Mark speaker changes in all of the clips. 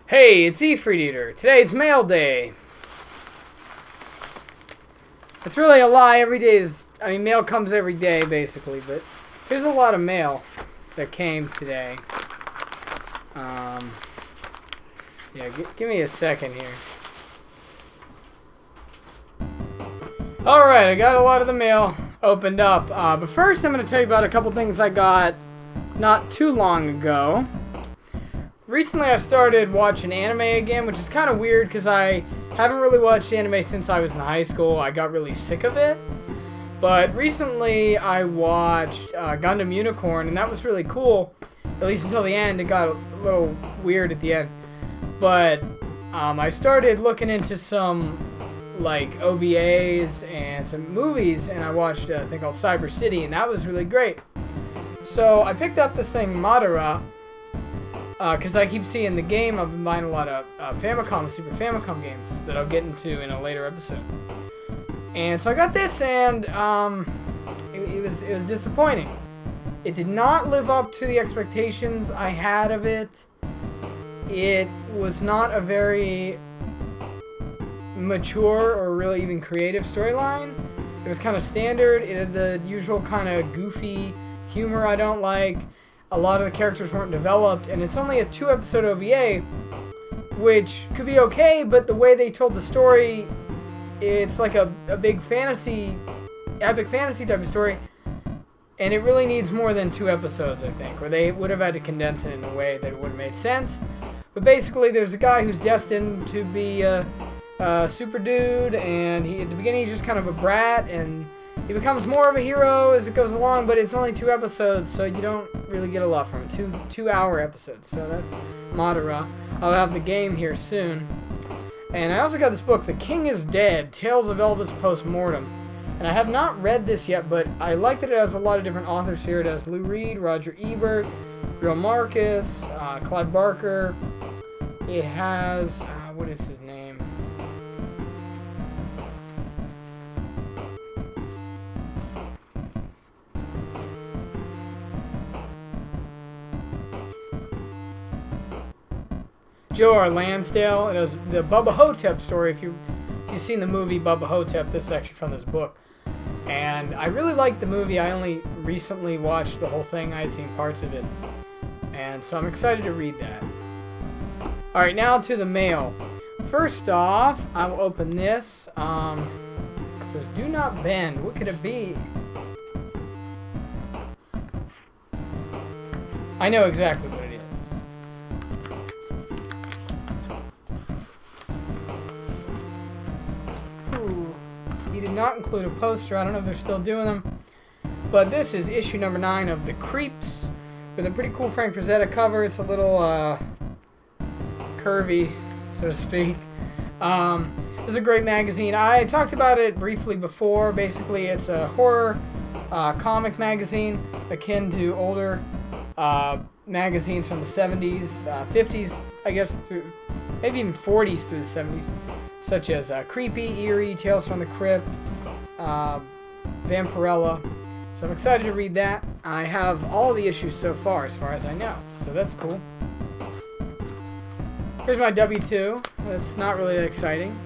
Speaker 1: Hey, it's EfreetEater. Today's mail day. It's really a lie. Every day is, I mean, mail comes every day, basically, but there's a lot of mail that came today. Yeah, give me a second here. Alright, I got a lot of the mail opened up. But first, I'm going to tell you about a couple things I got not too long ago. Recently, I've started watching anime again, which is kind of weird because I haven't really watched anime since I was in high school. I got really sick of it. But recently, I watched Gundam Unicorn, and that was really cool. At least until the end. It got a little weird at the end. But I started looking into some like OVAs and some movies, and I watched a thing called Cyber City, and that was really great. So I picked up this thing, Madara, because I keep seeing the game. I've been buying a lot of Famicom, Super Famicom games that I'll get into in a later episode. And so I got this, and it was disappointing. It did not live up to the expectations I had of it. It was not a very mature or really even creative storyline. It was kind of standard. It had the usual kind of goofy humor I don't like. A lot of the characters weren't developed, and it's only a 2-episode OVA, which could be okay, but the way they told the story, it's like a big fantasy, epic fantasy type of story, and it really needs more than 2 episodes, I think, or they would have had to condense it in a way that it would have made sense. But basically, there's a guy who's destined to be a super dude, and at the beginning he's just kind of a brat, and he becomes more of a hero as it goes along, but it's only 2 episodes, so you don't really get a lot from it. 2-hour episodes, so that's Madara. I'll have the game here soon. And I also got this book, The King is Dead, Tales of Elvis Postmortem. And I have not read this yet, but I like that it has a lot of different authors here. It has Lou Reed, Roger Ebert, Bill Marcus, Clive Barker. It has, what is his name? Joe R. Lansdale. It has the Bubba ho-tep story. If you've seen the movie Bubba ho-tep, this is actually from this book. And I really liked the movie. I only recently watched the whole thing. I had seen parts of it. And so I'm excited to read that. Alright, now to the mail. First off, I will open this. It says, "Do not bend." What could it be? I know exactly what it is. Ooh. He did not include a poster. I don't know if they're still doing them. But this is issue number 9 of The Creeps, with a pretty cool Frank Frazetta cover. It's a little curvy, so to speak. This is a great magazine. I talked about it briefly before. Basically, it's a horror comic magazine akin to older magazines from the 70s, 50s, I guess, through maybe even 40s through the 70s, such as Creepy, Eerie, Tales from the Crypt, Vampirella. So I'm excited to read that. I have all the issues so far as I know, so that's cool. Here's my W2. That's not really exciting.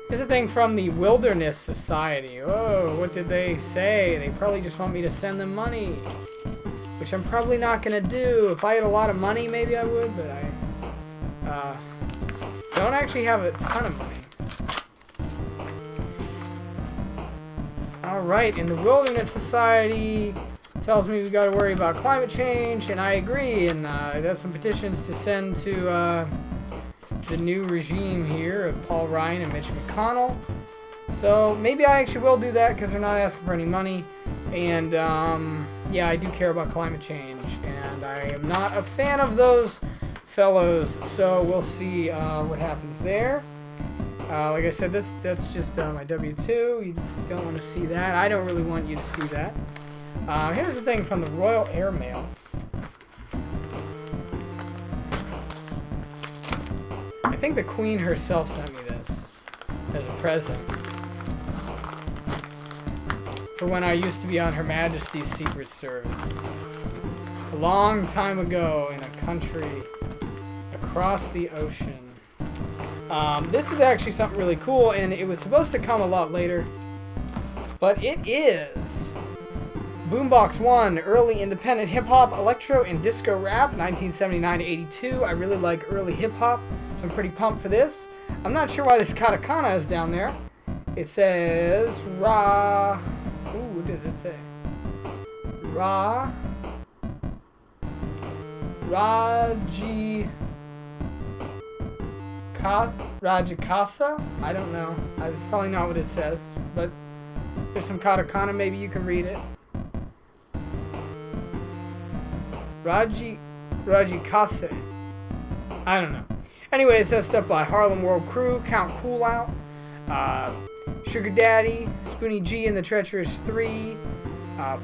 Speaker 1: Here's a thing from the Wilderness Society. Oh, what did they say? They probably just want me to send them money, which I'm probably not going to do. If I had a lot of money, maybe I would, but I don't actually have a ton of money. Alright, and the Wilderness Society tells me we've got to worry about climate change, and I agree, and I got some petitions to send to the new regime here of Paul Ryan and Mitch McConnell. So maybe I actually will do that because they're not asking for any money, and yeah, I do care about climate change, and I am not a fan of those fellows, so we'll see what happens there. Like I said, that's just my W2. You don't want to see that. I don't really want you to see that. Here's the thing from the Royal Air Mail. I think the Queen herself sent me this as a present. for when I used to be on Her Majesty's Secret Service. A long time ago in a country across the ocean. This is actually something really cool, and it was supposed to come a lot later. But it is Boombox 1, early independent hip-hop, electro, and disco rap, 1979 to 82. I really like early hip-hop, so I'm pretty pumped for this. I'm not sure why this katakana is down there. It says Ra... Ooh, what does it say? Rajakasa? I don't know. It's probably not what it says, but there's some katakana. Maybe you can read it. Rajikase. I don't know. Anyway, it says stuff by Harlem World Crew, Count Cool Out, Sugar Daddy, Spoonie G and the Treacherous 3,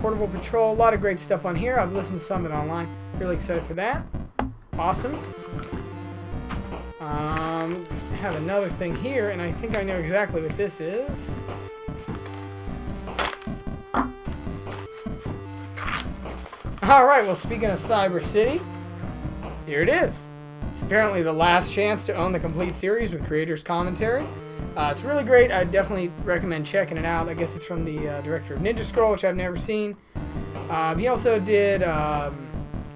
Speaker 1: Portable Patrol. A lot of great stuff on here. I've listened to some of it online. Really excited for that. Awesome. I have another thing here, and I think I know exactly what this is. Alright, well, speaking of Cyber City, here it is. It's apparently the last chance to own the complete series with creator's commentary. It's really great. I definitely recommend checking it out. I guess it's from the director of Ninja Scroll, which I've never seen. He also did, well,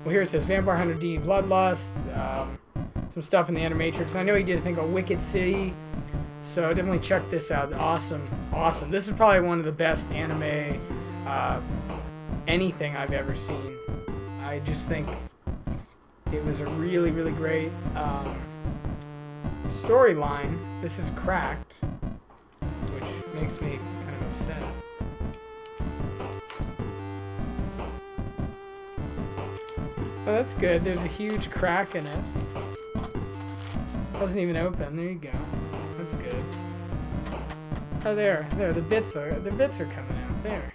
Speaker 1: here it says Vampire Hunter D, Bloodlust, some stuff in the Animatrix. And I know he did a thing called Wicked City, so definitely check this out. Awesome, awesome. This is probably one of the best anime anything I've ever seen. I just think it was a really, really great storyline. This is cracked, which makes me kind of upset. Oh, that's good. There's a huge crack in it. Doesn't even open. There you go. That's good. Oh, there. The bits are coming out. There.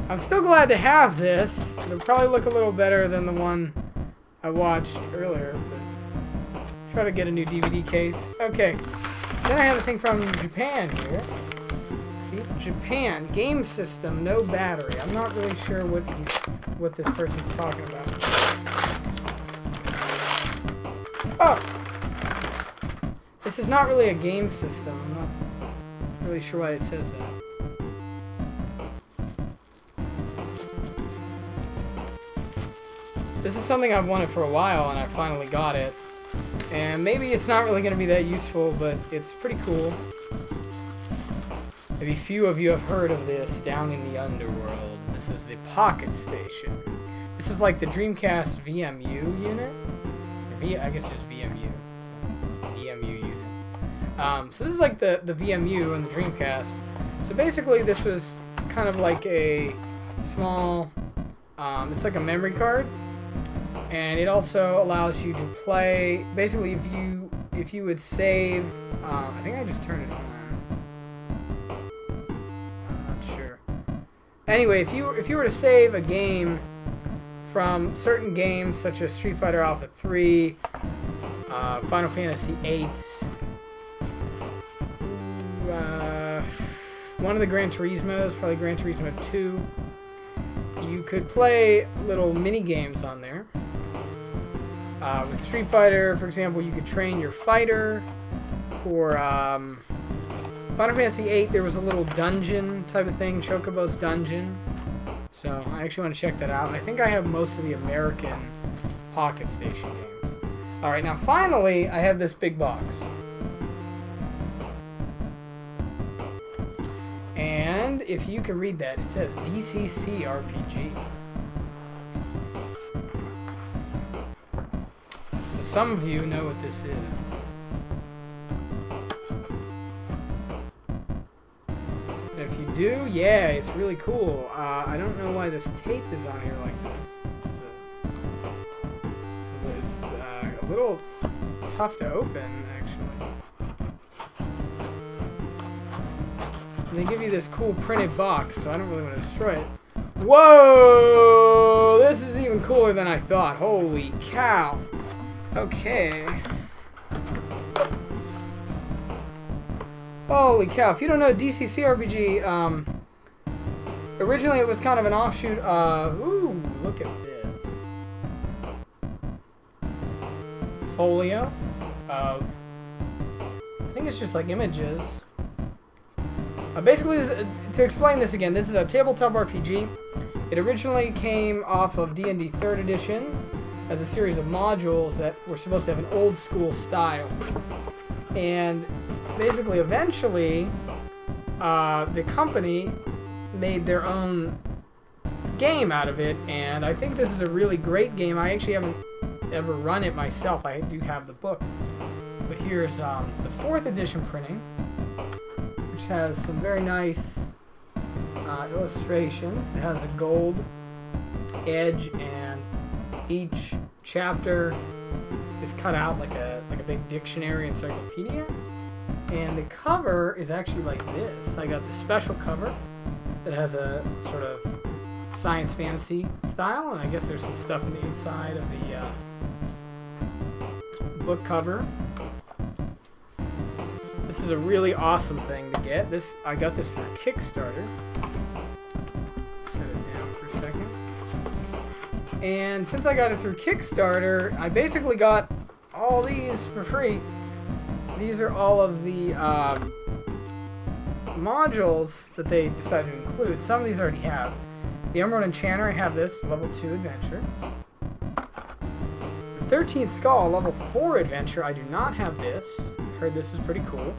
Speaker 1: I'm still glad to have this. It'll probably look a little better than the one I watched earlier, but try to get a new DVD case. Okay. Then I have a thing from Japan here. See? Japan. Game system, no battery. I'm not really sure what this person's talking about. Oh! This is not really a game system. I'm not really sure why it says that. This is something I've wanted for a while, and I finally got it. And maybe it's not really going to be that useful, but it's pretty cool. Maybe few of you have heard of this down in the underworld. This is the PocketStation. This is like the Dreamcast VMU unit. I guess just VMU. So, VMU unit. So this is like the VMU and the Dreamcast. So basically this was kind of like a small, it's like a memory card. And it also allows you to play, basically if you would save, I think I just turned it on. I'm not sure. Anyway, if you were to save a game from certain games such as Street Fighter Alpha 3, Final Fantasy VIII, one of the Gran Turismos, probably Gran Turismo 2, you could play little mini games on there. With Street Fighter, for example, you could train your fighter. For Final Fantasy VIII, there was a little dungeon type of thing, Chocobo's Dungeon. So I actually want to check that out. I think I have most of the American PocketStation games. Alright, now finally, I have this big box. And if you can read that, it says DCC RPG. So some of you know what this is. And if you do, yeah, it's really cool. I don't know why this tape is on here like this. So it's a little tough to open, actually. And they give you this cool printed box, so I don't really want to destroy it. Whoa! This is even cooler than I thought. Holy cow. Okay. Holy cow, if you don't know DCC RPG, originally it was kind of an offshoot of, ooh, look at this. Folio of, I think it's just like images. Basically, to explain this again, this is a tabletop RPG. It originally came off of D&D 3rd edition as a series of modules that were supposed to have an old school style. And basically, eventually, the company made their own game out of it, and I think this is a really great game. I actually haven't ever run it myself. I do have the book. But here's the 4th edition printing, which has some very nice illustrations. It has a gold edge, and each chapter is cut out like a big dictionary encyclopedia. And the cover is actually like this. I got the special cover that has a sort of science fantasy style, and I guess there's some stuff in the inside of the book cover. This is a really awesome thing to get. I got this through Kickstarter. Set it down for a second. And since I got it through Kickstarter, I basically got all these for free. These are all of the modules that they decided to include. Some of these I already have. The Emerald Enchanter, I have this, level 2 adventure. The 13th Skull, level 4 adventure, I do not have this. Heard this is pretty cool.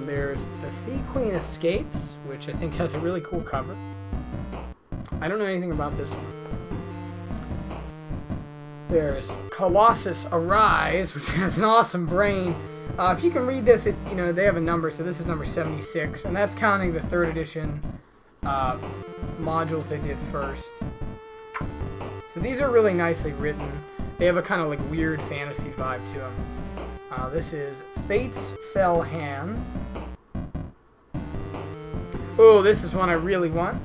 Speaker 1: There's the Sea Queen Escapes, which I think has a really cool cover. I don't know anything about this one. There's Colossus Arise, which has an awesome brain. If you can read this, they have a number, so this is number 76, and that's counting the 3rd edition modules they did first. So these are really nicely written. They have a kind of like weird fantasy vibe to them. This is Fate's Fell Hand. Oh, this is one I really want.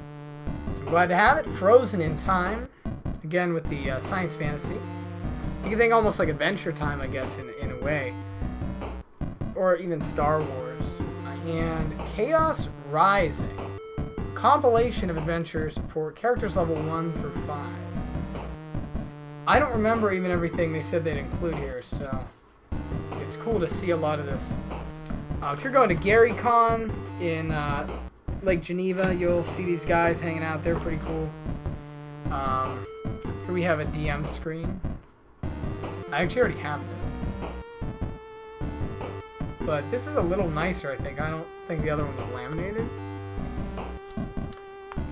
Speaker 1: So I'm glad to have it. Frozen in Time. Again with the science fantasy. You can think almost like Adventure Time, I guess, in a way. Or even Star Wars. And Chaos Rising. Compilation of adventures for characters level 1 through 5. I don't remember even everything they said they'd include here, so it's cool to see a lot of this. If you're going to GaryCon in Lake Geneva, you'll see these guys hanging out. They're pretty cool. Here we have a DM screen. I actually already have this. But this is a little nicer, I think. I don't think the other one was laminated.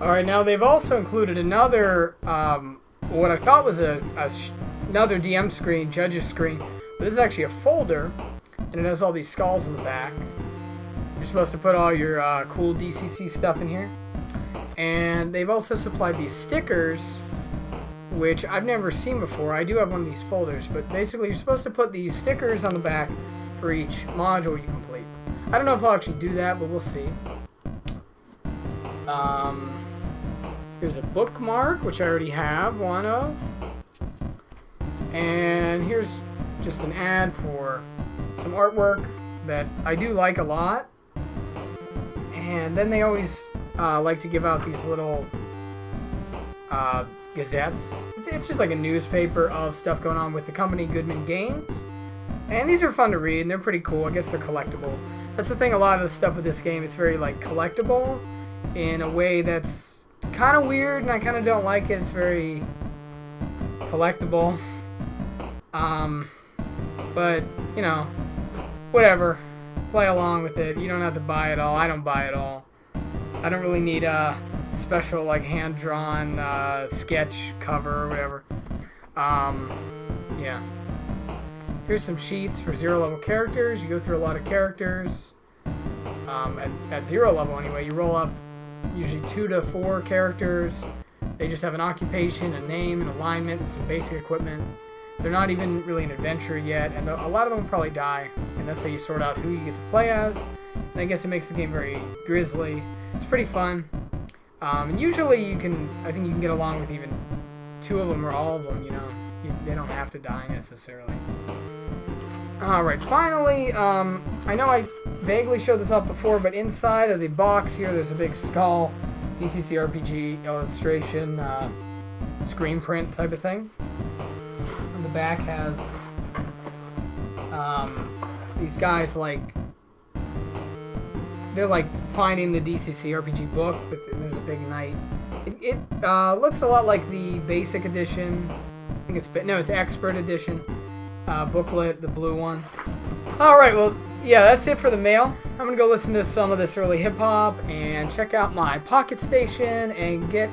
Speaker 1: Alright, now they've also included another, what I thought was another DM screen, judge's screen. But this is actually a folder, and it has all these skulls in the back. You're supposed to put all your cool DCC stuff in here. And they've also supplied these stickers, which I've never seen before. I do have one of these folders, but basically you're supposed to put these stickers on the back for each module you complete. I don't know if I'll actually do that, but we'll see. Here's a bookmark, which I already have one of. And here's just an ad for some artwork that I do like a lot. And then they always like to give out these little gazettes. It's just like a newspaper of stuff going on with the company Goodman Games. And these are fun to read, and they're pretty cool. I guess they're collectible. That's the thing, a lot of the stuff with this game, it's very like collectible in a way that's kind of weird, and I kind of don't like it. It's very collectible. But, whatever. Play along with it. You don't have to buy it all. I don't buy it all. I don't really need a special, like, hand-drawn sketch cover or whatever. Yeah. Here's some sheets for 0 level characters. You go through a lot of characters. At 0 level, anyway, you roll up usually 2 to 4 characters. They just have an occupation, a name, an alignment, and some basic equipment. They're not even really an adventure yet, and a lot of them will probably die, and that's how you sort out who you get to play as. And I guess it makes the game very grisly. It's pretty fun. And usually I think you can get along with even 2 of them or all of them, they don't have to die necessarily. Alright, finally, I know I vaguely showed this off before, but inside of the box here, there's a big skull, DCC RPG illustration, screen print type of thing. And the back has these guys, like, they're like finding the DCC RPG book, but there's a big knight. It looks a lot like the basic edition. I think it's expert edition booklet, the blue one. Alright, well, yeah, that's it for the mail. I'm gonna go listen to some of this early hip-hop and check out my PocketStation and get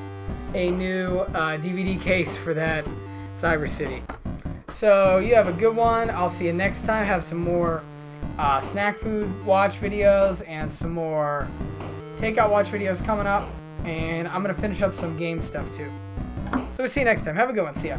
Speaker 1: a new DVD case for that Cyber City. So, you have a good one. I'll see you next time. Have some more snack food watch videos and some more takeout watch videos coming up. And I'm gonna finish up some game stuff, too. So, we'll see you next time. Have a good one. See ya.